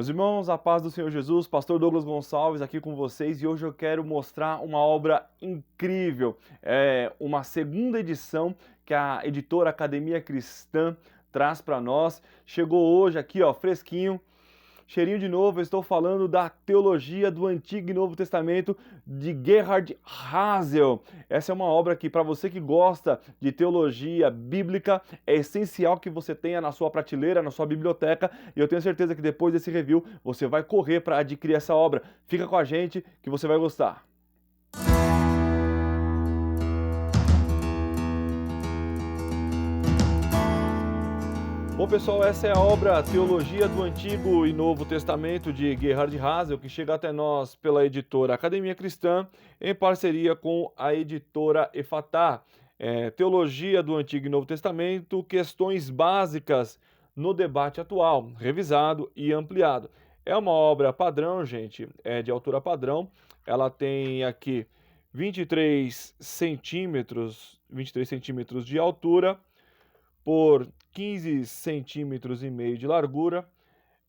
Meus irmãos, a paz do Senhor Jesus, Pastor Douglas Gonçalves aqui com vocês e hoje eu quero mostrar uma obra incrível, uma segunda edição que a editora Academia Cristã traz para nós. Chegou hoje aqui, ó, fresquinho, cheirinho de novo. Eu estou falando da teologia do Antigo e Novo Testamento de Gerhard Hasel. Essa é uma obra que, para você que gosta de teologia bíblica, é essencial que você tenha na sua prateleira, na sua biblioteca. E eu tenho certeza que depois desse review você vai correr para adquirir essa obra. Fica com a gente que você vai gostar. Bom, pessoal, essa é a obra Teologia do Antigo e Novo Testamento de Gerhard Hasel, que chega até nós pela editora Academia Cristã, em parceria com a editora Efatá. Teologia do Antigo e Novo Testamento, questões básicas no debate atual, revisado e ampliado. É uma obra padrão, gente, é de altura padrão. Ela tem aqui 23 centímetros de altura por 15 centímetros e meio de largura.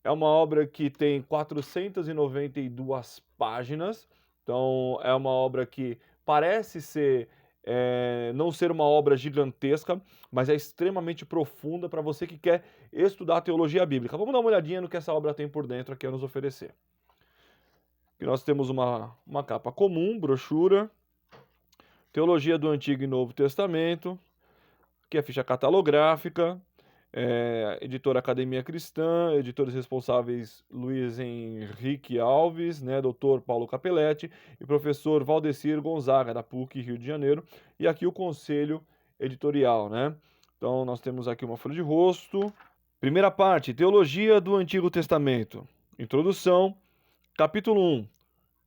É uma obra que tem 492 páginas, então é uma obra que parece ser não ser uma obra gigantesca, mas é extremamente profunda para você que quer estudar teologia bíblica. Vamos dar uma olhadinha no que essa obra tem por dentro aqui a nos oferecer. Aqui nós temos uma capa comum, brochura, Teologia do Antigo e Novo Testamento, aqui a ficha catalográfica, editora Academia Cristã, editores responsáveis Luiz Henrique Alves, né, doutor Paulo Capelletti e professor Valdecir Gonzaga, da PUC Rio de Janeiro, e aqui o conselho editorial, né? Então nós temos aqui uma folha de rosto. Primeira parte, Teologia do Antigo Testamento. Introdução, capítulo 1,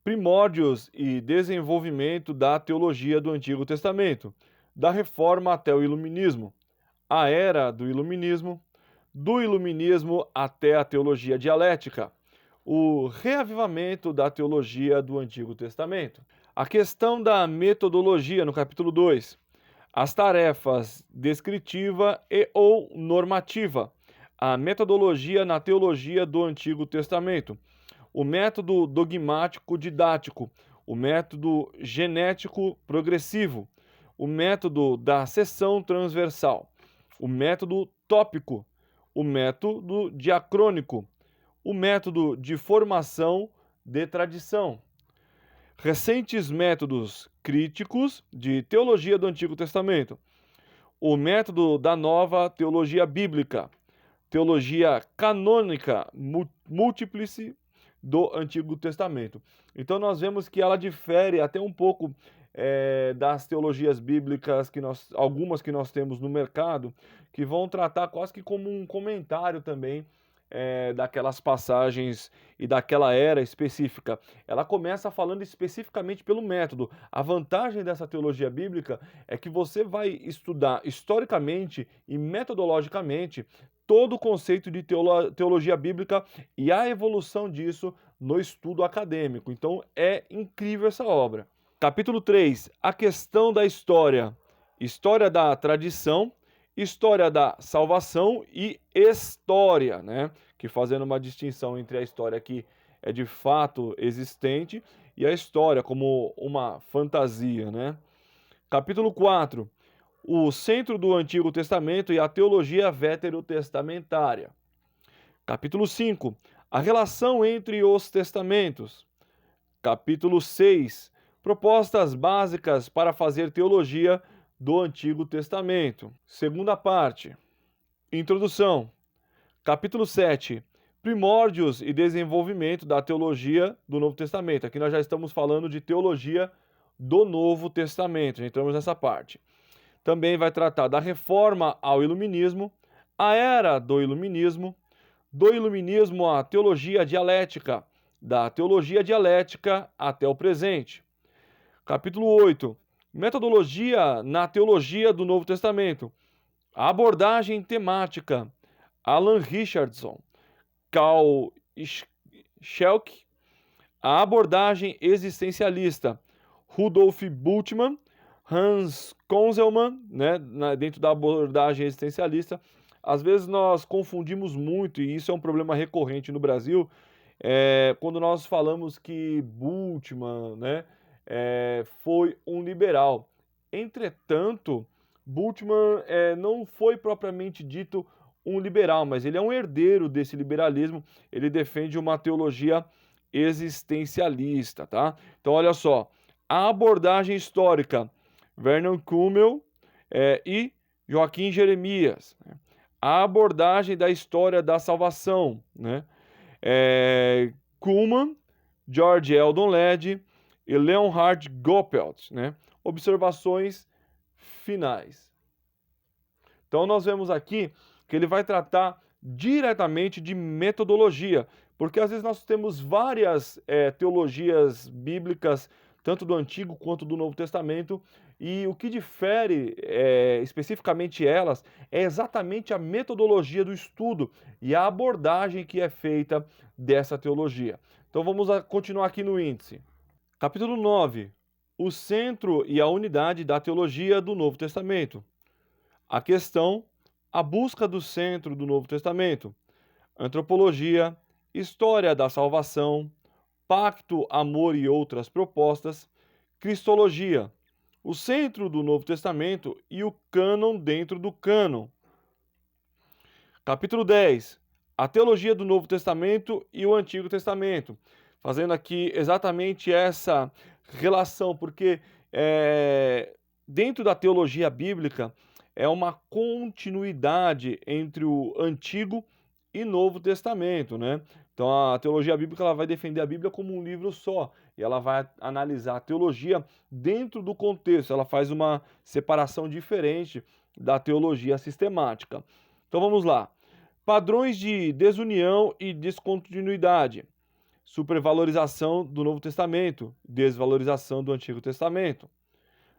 Primórdios e desenvolvimento da teologia do Antigo Testamento, da Reforma até o Iluminismo, a era do Iluminismo, do Iluminismo até a teologia dialética, o reavivamento da teologia do Antigo Testamento, a questão da metodologia no capítulo 2, as tarefas descritiva e ou normativa, a metodologia na teologia do Antigo Testamento, o método dogmático didático, o método genético progressivo, o método da seção transversal, o método tópico, o método diacrônico, o método de formação de tradição, recentes métodos críticos de teologia do Antigo Testamento, o método da nova teologia bíblica, teologia canônica múltiplice do Antigo Testamento. Então nós vemos que ela difere até um pouco das teologias bíblicas algumas que nós temos no mercado, que vão tratar quase que como um comentário também daquelas passagens e daquela era específica. Ela começa falando especificamente pelo método. A vantagem dessa teologia bíblica é que você vai estudar historicamente e metodologicamente todo o conceito de teologia bíblica e a evolução disso no estudo acadêmico. Então é incrível essa obra. Capítulo 3, a questão da história. História da tradição, história da salvação e história, né? Que fazendo uma distinção entre a história que é de fato existente e a história como uma fantasia, né? Capítulo 4, o centro do Antigo Testamento e a teologia veterotestamentária. Capítulo 5, a relação entre os testamentos. Capítulo 6, propostas básicas para fazer teologia do Antigo Testamento. Segunda parte, introdução. Capítulo 7, primórdios e desenvolvimento da teologia do Novo Testamento. Aqui nós já estamos falando de teologia do Novo Testamento, já entramos nessa parte. Também vai tratar da reforma ao iluminismo, a era do iluminismo à teologia dialética, da teologia dialética até o presente. Capítulo 8, metodologia na teologia do Novo Testamento, a abordagem temática, Alan Richardson, Carl Schelk, a abordagem existencialista, Rudolf Bultmann, Hans Konzelmann, né, dentro da abordagem existencialista. Às vezes nós confundimos muito, e isso é um problema recorrente no Brasil, quando nós falamos que Bultmann, né, foi um liberal. Entretanto, Bultmann não foi propriamente dito um liberal, mas ele é um herdeiro desse liberalismo. Ele defende uma teologia existencialista, tá? Então, olha só, a abordagem histórica, Vernon Kummel e Joaquim Jeremias, né? A abordagem da história da salvação, né? Kuhlman, George Eldon Led e Leonhard Goppelt, né? Observações finais. Então nós vemos aqui que ele vai tratar diretamente de metodologia, porque às vezes nós temos várias teologias bíblicas, tanto do Antigo quanto do Novo Testamento, e o que difere especificamente elas é exatamente a metodologia do estudo e a abordagem que é feita dessa teologia. Então vamos continuar aqui no índice. Capítulo 9. O centro e a unidade da teologia do Novo Testamento. A questão, a busca do centro do Novo Testamento. Antropologia, história da salvação, pacto, amor e outras propostas. Cristologia, o centro do Novo Testamento e o cânon dentro do cânon. Capítulo 10. A teologia do Novo Testamento e o Antigo Testamento. Fazendo aqui exatamente essa relação, porque dentro da teologia bíblica é uma continuidade entre o Antigo e Novo Testamento, né? Então a teologia bíblica ela vai defender a Bíblia como um livro só, e ela vai analisar a teologia dentro do contexto, ela faz uma separação diferente da teologia sistemática. Então vamos lá. Padrões de desunião e descontinuidade. Supervalorização do Novo Testamento, desvalorização do Antigo Testamento.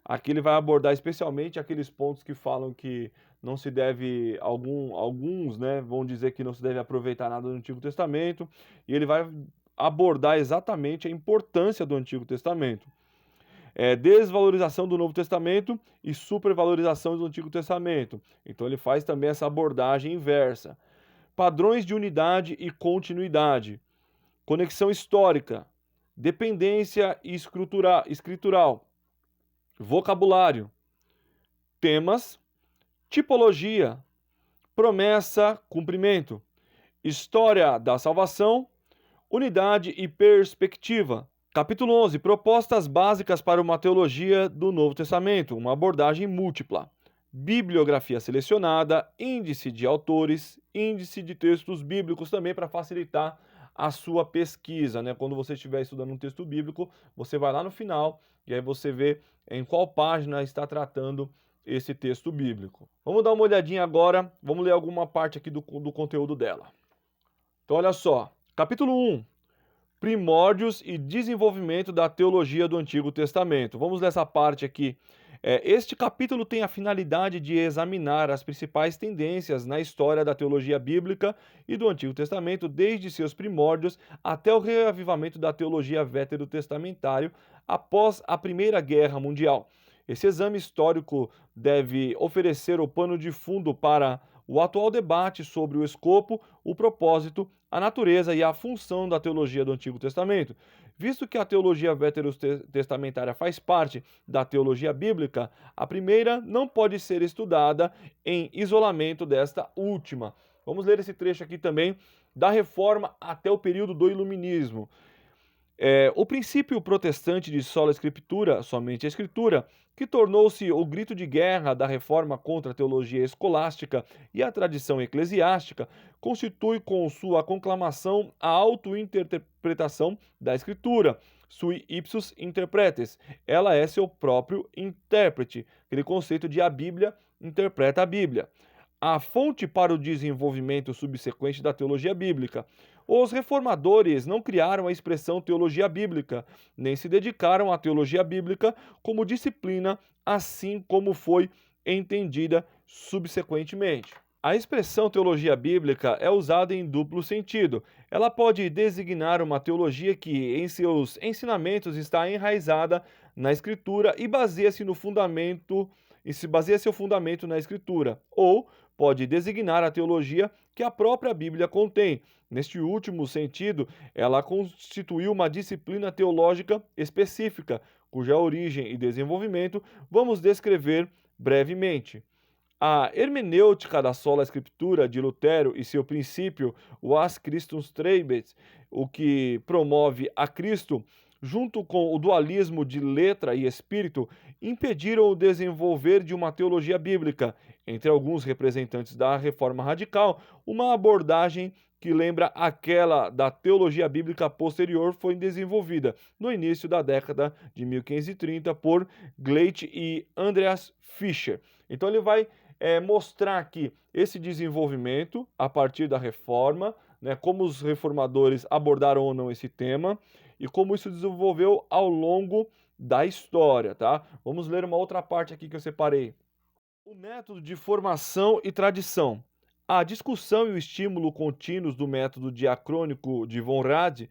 Aqui ele vai abordar especialmente aqueles pontos que falam que não se deve, alguns, né, vão dizer que não se deve aproveitar nada do Antigo Testamento, e ele vai abordar exatamente a importância do Antigo Testamento. Desvalorização do Novo Testamento e supervalorização do Antigo Testamento. Então ele faz também essa abordagem inversa. Padrões de unidade e continuidade. Conexão histórica. Dependência escritural. Vocabulário. Temas. Tipologia. Promessa, cumprimento. História da salvação. Unidade e perspectiva. Capítulo 11. Propostas básicas para uma teologia do Novo Testamento. Uma abordagem múltipla. Bibliografia selecionada, índice de autores, índice de textos bíblicos também para facilitar a sua pesquisa, né? Quando você estiver estudando um texto bíblico, você vai lá no final e aí você vê em qual página está tratando esse texto bíblico. Vamos dar uma olhadinha agora, vamos ler alguma parte aqui do conteúdo dela. Então olha só, capítulo 1. Primórdios e desenvolvimento da teologia do Antigo Testamento. Vamos ler essa parte aqui. Este capítulo tem a finalidade de examinar as principais tendências na história da teologia bíblica e do Antigo Testamento, desde seus primórdios até o reavivamento da teologia veterotestamentária após a Primeira Guerra Mundial. Esse exame histórico deve oferecer o pano de fundo para o atual debate sobre o escopo, o propósito, a natureza e a função da teologia do Antigo Testamento. Visto que a teologia veterotestamentária faz parte da teologia bíblica, a primeira não pode ser estudada em isolamento desta última. Vamos ler esse trecho aqui também, da Reforma até o período do Iluminismo. O princípio protestante de sola escritura, somente a escritura, que tornou-se o grito de guerra da reforma contra a teologia escolástica e a tradição eclesiástica, constitui com sua conclamação a autointerpretação da escritura, sui ipsus interpretes. Ela é seu próprio intérprete, aquele conceito de a Bíblia interpreta a Bíblia. A fonte para o desenvolvimento subsequente da teologia bíblica. Os reformadores não criaram a expressão teologia bíblica, nem se dedicaram à teologia bíblica como disciplina, assim como foi entendida subsequentemente. A expressão teologia bíblica é usada em duplo sentido. Ela pode designar uma teologia que, em seus ensinamentos, está enraizada na Escritura e baseia-se no fundamento, e se baseia seu fundamento na Escritura, ou pode designar a teologia que a própria Bíblia contém. Neste último sentido, ela constituiu uma disciplina teológica específica, cuja origem e desenvolvimento vamos descrever brevemente. A hermenêutica da sola escritura de Lutero e seu princípio, o As Christus Treibet, o que promove a Cristo, junto com o dualismo de letra e espírito, impediram o desenvolver de uma teologia bíblica. Entre alguns representantes da Reforma Radical, uma abordagem que lembra aquela da teologia bíblica posterior foi desenvolvida no início da década de 1530 por Gleit e Andreas Fischer. Então ele vai mostrar aqui esse desenvolvimento a partir da reforma, né, como os reformadores abordaram ou não esse tema e como isso desenvolveu ao longo da história, tá? Vamos ler uma outra parte aqui que eu separei. O método de formação e tradição. A discussão e o estímulo contínuos do método diacrônico de von Rad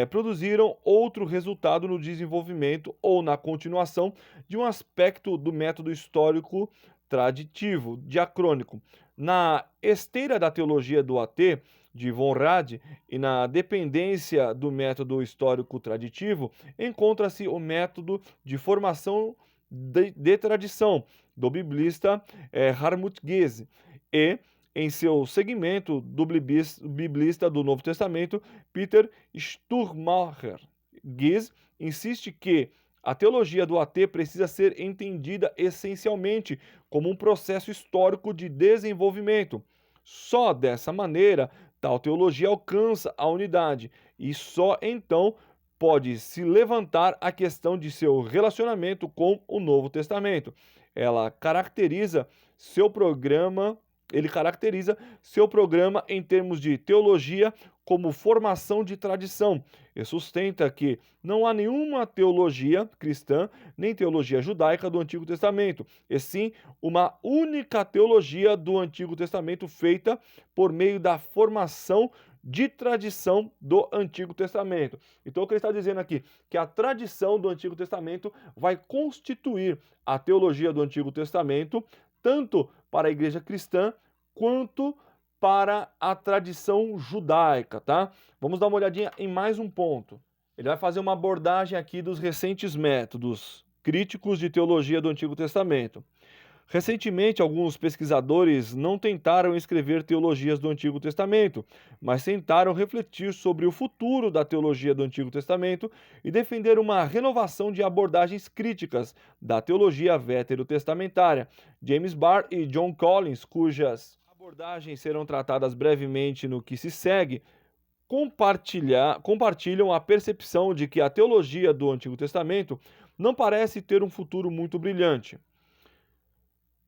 produziram outro resultado no desenvolvimento ou na continuação de um aspecto do método histórico traditivo, diacrônico. Na esteira da teologia do AT, de von Rad, e na dependência do método histórico traditivo, encontra-se o método de formação de tradição do biblista Hartmut Gies e, em seu segmento, do biblista do Novo Testamento, Peter Sturmacher. Gies insiste que a teologia do AT precisa ser entendida essencialmente como um processo histórico de desenvolvimento. Só dessa maneira, tal teologia alcança a unidade e só então pode se levantar a questão de seu relacionamento com o Novo Testamento. Ele caracteriza seu programa em termos de teologia como formação de tradição e sustenta que não há nenhuma teologia cristã nem teologia judaica do Antigo Testamento, e sim uma única teologia do Antigo Testamento feita por meio da formação de tradição do Antigo Testamento. Então, o que ele está dizendo aqui? Que a tradição do Antigo Testamento vai constituir a teologia do Antigo Testamento, tanto para a igreja cristã quanto para a tradição judaica, tá? Vamos dar uma olhadinha em mais um ponto. Ele vai fazer uma abordagem aqui dos recentes métodos críticos de teologia do Antigo Testamento. Recentemente, alguns pesquisadores não tentaram escrever teologias do Antigo Testamento, mas tentaram refletir sobre o futuro da teologia do Antigo Testamento e defender uma renovação de abordagens críticas da teologia veterotestamentária. James Barr e John Collins, cujas abordagens serão tratadas brevemente no que se segue, compartilham a percepção de que a teologia do Antigo Testamento não parece ter um futuro muito brilhante.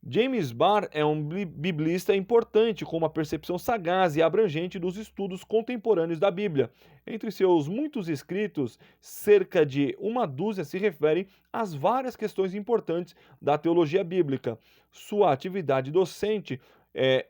James Barr é um biblista importante com uma percepção sagaz e abrangente dos estudos contemporâneos da Bíblia. Entre seus muitos escritos, cerca de uma dúzia se referem às várias questões importantes da teologia bíblica. Sua atividade docente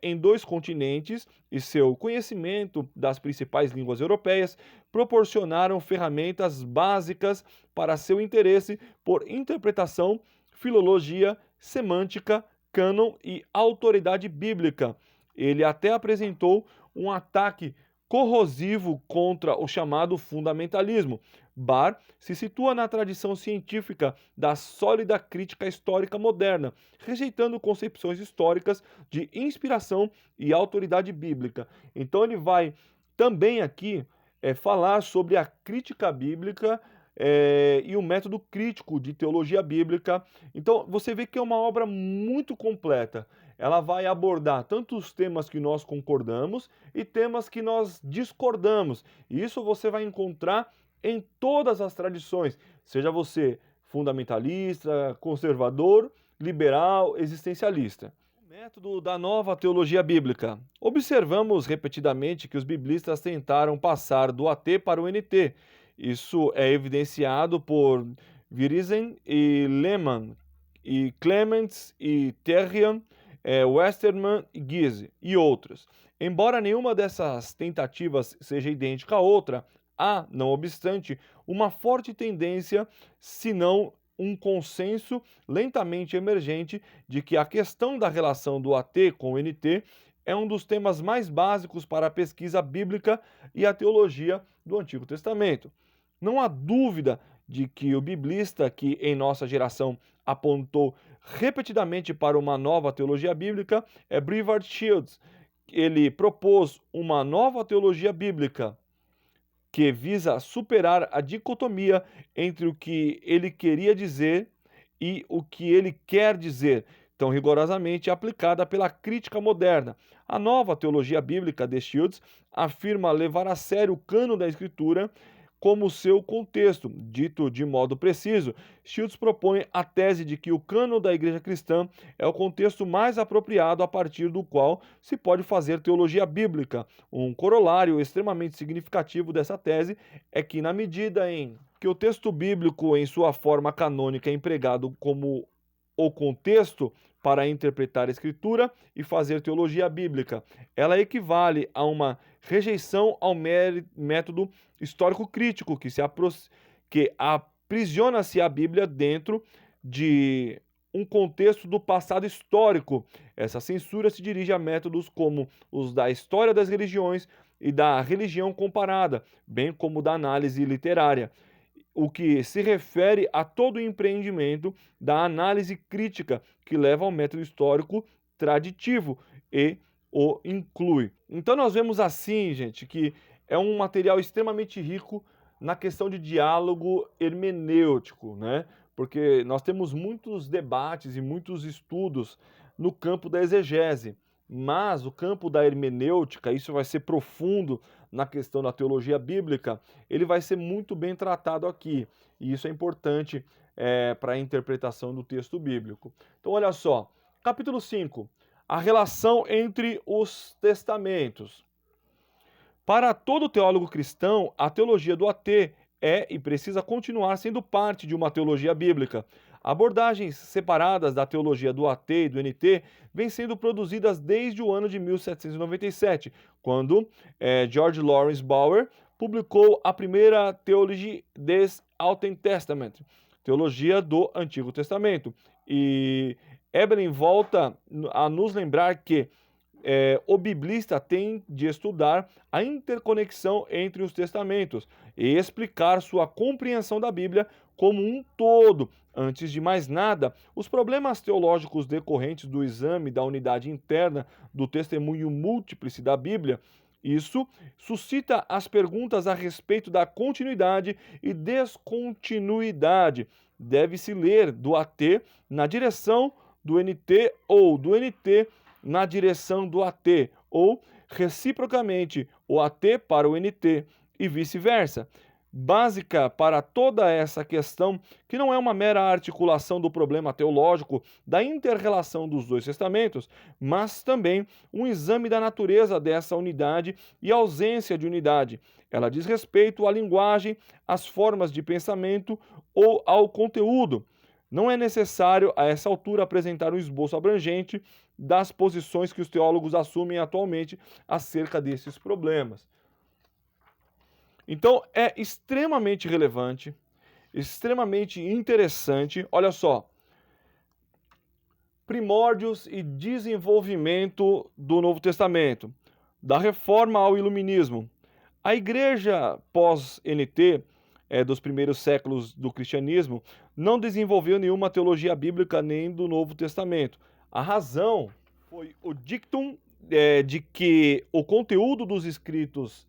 em 2 continentes e seu conhecimento das principais línguas europeias proporcionaram ferramentas básicas para seu interesse por interpretação, filologia, semântica, cânon e autoridade bíblica. Ele até apresentou um ataque corrosivo contra o chamado fundamentalismo. Barr se situa na tradição científica da sólida crítica histórica moderna, rejeitando concepções históricas de inspiração e autoridade bíblica. Então ele vai também aqui falar sobre a crítica bíblica e o método crítico de teologia bíblica. Então, você vê que é uma obra muito completa. Ela vai abordar tanto os temas que nós concordamos e temas que nós discordamos. E isso você vai encontrar em todas as tradições, seja você fundamentalista, conservador, liberal, existencialista. O método da nova teologia bíblica. Observamos repetidamente que os biblistas tentaram passar do AT para o NT. Isso é evidenciado por Wiersbe e Lehmann, e Clements e Terrian, Westermann e Giese e outros. Embora nenhuma dessas tentativas seja idêntica à outra, há, não obstante, uma forte tendência, se não um consenso lentamente emergente de que a questão da relação do AT com o NT é um dos temas mais básicos para a pesquisa bíblica e a teologia do Antigo Testamento. Não há dúvida de que o biblista que em nossa geração apontou repetidamente para uma nova teologia bíblica é Brevard Shields. Ele propôs uma nova teologia bíblica que visa superar a dicotomia entre o que ele queria dizer e o que ele quer dizer, tão rigorosamente aplicada pela crítica moderna. A nova teologia bíblica de Shields afirma levar a sério o cano da Escritura como seu contexto. Dito de modo preciso, Shields propõe a tese de que o cano da Igreja Cristã é o contexto mais apropriado a partir do qual se pode fazer teologia bíblica. Um corolário extremamente significativo dessa tese é que, na medida em que o texto bíblico, em sua forma canônica, é empregado como o contexto para interpretar a Escritura e fazer teologia bíblica, ela equivale a uma rejeição ao método histórico-crítico que aprisiona-se a Bíblia dentro de um contexto do passado histórico. Essa censura se dirige a métodos como os da história das religiões e da religião comparada, bem como da análise literária, o que se refere a todo o empreendimento da análise crítica que leva ao método histórico traditivo e o inclui. Então nós vemos assim, gente, que é um material extremamente rico na questão de diálogo hermenêutico, né? Porque nós temos muitos debates e muitos estudos no campo da exegese, mas o campo da hermenêutica, isso vai ser profundo na questão da teologia bíblica, ele vai ser muito bem tratado aqui, e isso é importante para a interpretação do texto bíblico. Então olha só, capítulo 5, a relação entre os testamentos. Para todo teólogo cristão, a teologia do AT é e precisa continuar sendo parte de uma teologia bíblica. Abordagens separadas da teologia do AT e do NT vêm sendo produzidas desde o ano de 1797, quando George Lawrence Bauer publicou a primeira Theology des Alten Testament, Teologia do Antigo Testamento. E Eberlin volta a nos lembrar que o biblista tem de estudar a interconexão entre os testamentos e explicar sua compreensão da Bíblia como um todo. Antes de mais nada, os problemas teológicos decorrentes do exame da unidade interna do testemunho múltiplice da Bíblia, isso suscita as perguntas a respeito da continuidade e descontinuidade. Deve-se ler do AT na direção do NT ou do NT na direção do AT, ou reciprocamente o AT para o NT e vice-versa. Básica para toda essa questão, que não é uma mera articulação do problema teológico da inter-relação dos dois testamentos, mas também um exame da natureza dessa unidade e ausência de unidade. Ela diz respeito à linguagem, às formas de pensamento ou ao conteúdo. Não é necessário, a essa altura, apresentar um esboço abrangente das posições que os teólogos assumem atualmente acerca desses problemas. Então, é extremamente relevante, extremamente interessante. Olha só, primórdios e desenvolvimento do Novo Testamento, da Reforma ao Iluminismo. A igreja pós-NT, dos primeiros séculos do cristianismo, não desenvolveu nenhuma teologia bíblica nem do Novo Testamento. A razão foi o dictum de que o conteúdo dos escritos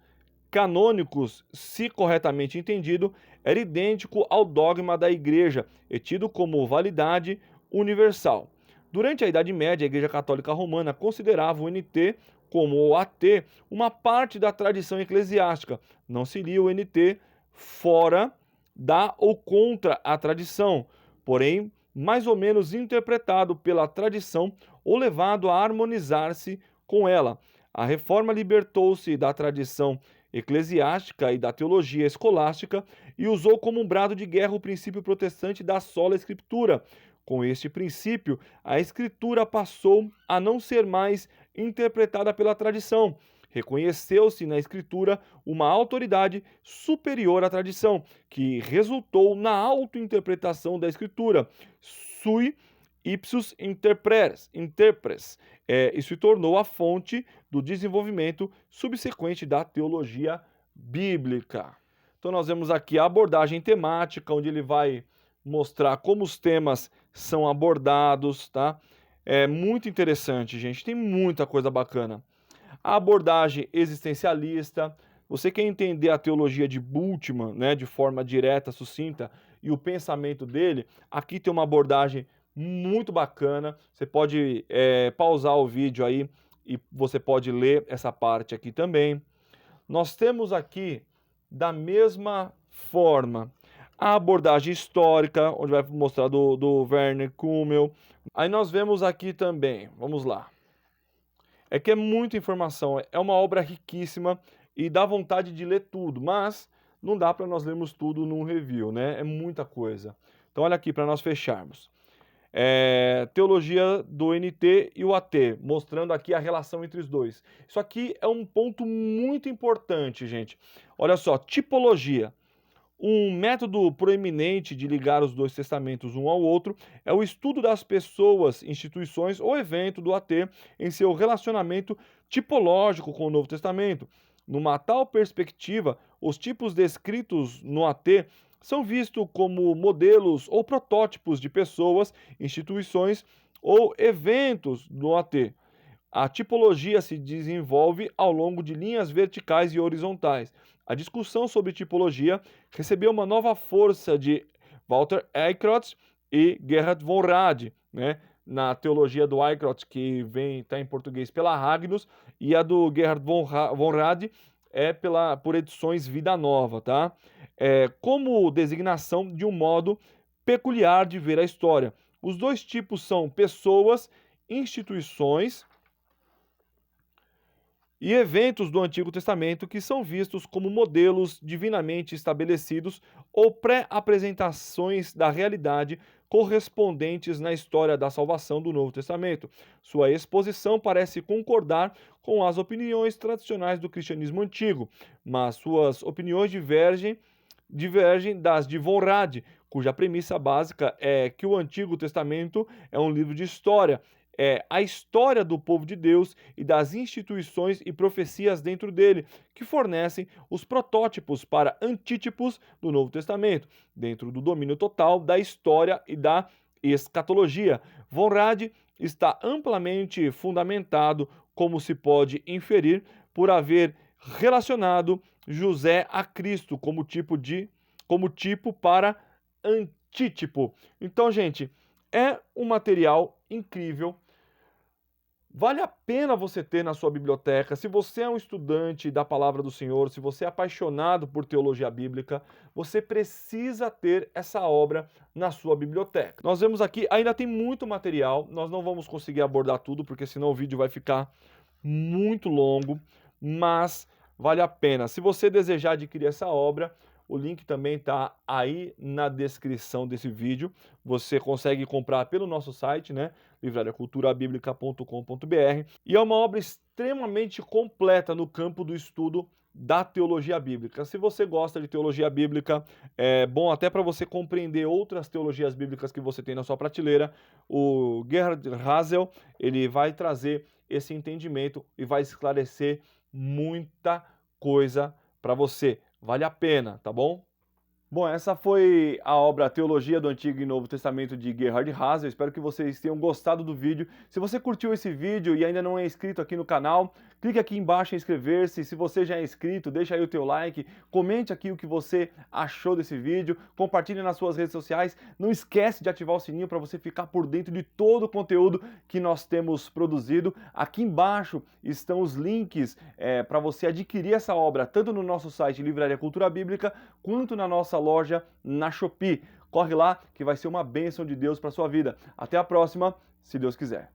canônicos, se corretamente entendido, era idêntico ao dogma da igreja e tido como validade universal. Durante a Idade Média, a Igreja Católica Romana considerava o NT como o AT uma parte da tradição eclesiástica. Não seria o NT fora da ou contra a tradição, porém mais ou menos interpretado pela tradição ou levado a harmonizar-se com ela. A Reforma libertou-se da tradição eclesiástica e da teologia escolástica e usou como um brado de guerra o princípio protestante da sola escritura. Com este princípio, a Escritura passou a não ser mais interpretada pela tradição, Reconheceu-se na escritura uma autoridade superior à tradição, que resultou na autointerpretação da escritura, sui ipsus interpres, e se tornou a fonte do desenvolvimento subsequente da teologia bíblica. Então nós vemos aqui a abordagem temática, onde ele vai mostrar como os temas são abordados, tá? É muito interessante, gente, tem muita coisa bacana. A abordagem existencialista, você quer entender a teologia de Bultmann, né, de forma direta, sucinta, e o pensamento dele, aqui tem uma abordagem muito bacana, você pode pausar o vídeo aí e você pode ler essa parte aqui também. Nós temos aqui, da mesma forma, a abordagem histórica, onde vai mostrar do Werner Kummel. Aí nós vemos aqui também, vamos lá. É que é muita informação, é uma obra riquíssima e dá vontade de ler tudo, mas não dá para nós lermos tudo num review, né? É muita coisa. Então olha aqui para nós fecharmos. Teologia do NT e o AT, mostrando aqui a relação entre os dois. Isso aqui é um ponto muito importante, gente. Olha só, tipologia. Um método proeminente de ligar os dois testamentos um ao outro é o estudo das pessoas, instituições ou evento do AT em seu relacionamento tipológico com o Novo Testamento. Numa tal perspectiva, os tipos descritos no AT são vistos como modelos ou protótipos de pessoas, instituições ou eventos do AT. A tipologia se desenvolve ao longo de linhas verticais e horizontais. A discussão sobre tipologia recebeu uma nova força de Walter Eichrodt e Gerhard von Rad, né? Na teologia do Eichrodt, que está em português pela Ragnus, e a do Gerhard von Rad por edições Vida Nova, tá? Como designação de um modo peculiar de ver a história. Os dois tipos são pessoas, instituições e eventos do Antigo Testamento que são vistos como modelos divinamente estabelecidos ou pré-apresentações da realidade correspondentes na história da salvação do Novo Testamento. Sua exposição parece concordar com as opiniões tradicionais do cristianismo antigo, mas suas opiniões divergem das de Von Rad, cuja premissa básica é que o Antigo Testamento é um livro de história, é a história do povo de Deus e das instituições e profecias dentro dele, que fornecem os protótipos para antítipos do Novo Testamento, dentro do domínio total da história e da escatologia. Von Rad está amplamente fundamentado, como se pode inferir, por haver relacionado José a Cristo como tipo para antítipo. Então, gente, é um material incrível. Vale a pena você ter na sua biblioteca. Se você é um estudante da palavra do Senhor, se você é apaixonado por teologia bíblica, você precisa ter essa obra na sua biblioteca. Nós vemos aqui, ainda tem muito material, nós não vamos conseguir abordar tudo, porque senão o vídeo vai ficar muito longo, mas vale a pena. Se você desejar adquirir essa obra, o link também está aí na descrição desse vídeo. Você consegue comprar pelo nosso site, né? livrariaculturabiblica.com.br. E é uma obra extremamente completa no campo do estudo da teologia bíblica. Se você gosta de teologia bíblica, é bom até para você compreender outras teologias bíblicas que você tem na sua prateleira. O Gerhard Hasel, ele vai trazer esse entendimento e vai esclarecer muita coisa para você. Vale a pena, tá bom? Bom, essa foi a obra Teologia do Antigo e Novo Testamento de Gerhard Hasel. Espero que vocês tenham gostado do vídeo. Se você curtiu esse vídeo e ainda não é inscrito aqui no canal, clique aqui embaixo em inscrever-se. Se você já é inscrito, deixa aí o teu like, comente aqui o que você achou desse vídeo, compartilhe nas suas redes sociais. Não esquece de ativar o sininho para você ficar por dentro de todo o conteúdo que nós temos produzido. Aqui embaixo estão os links para você adquirir essa obra, tanto no nosso site Livraria Cultura Bíblica, quanto na nossa loja na Shopee. Corre lá que vai ser uma bênção de Deus para sua vida. Até a próxima, se Deus quiser.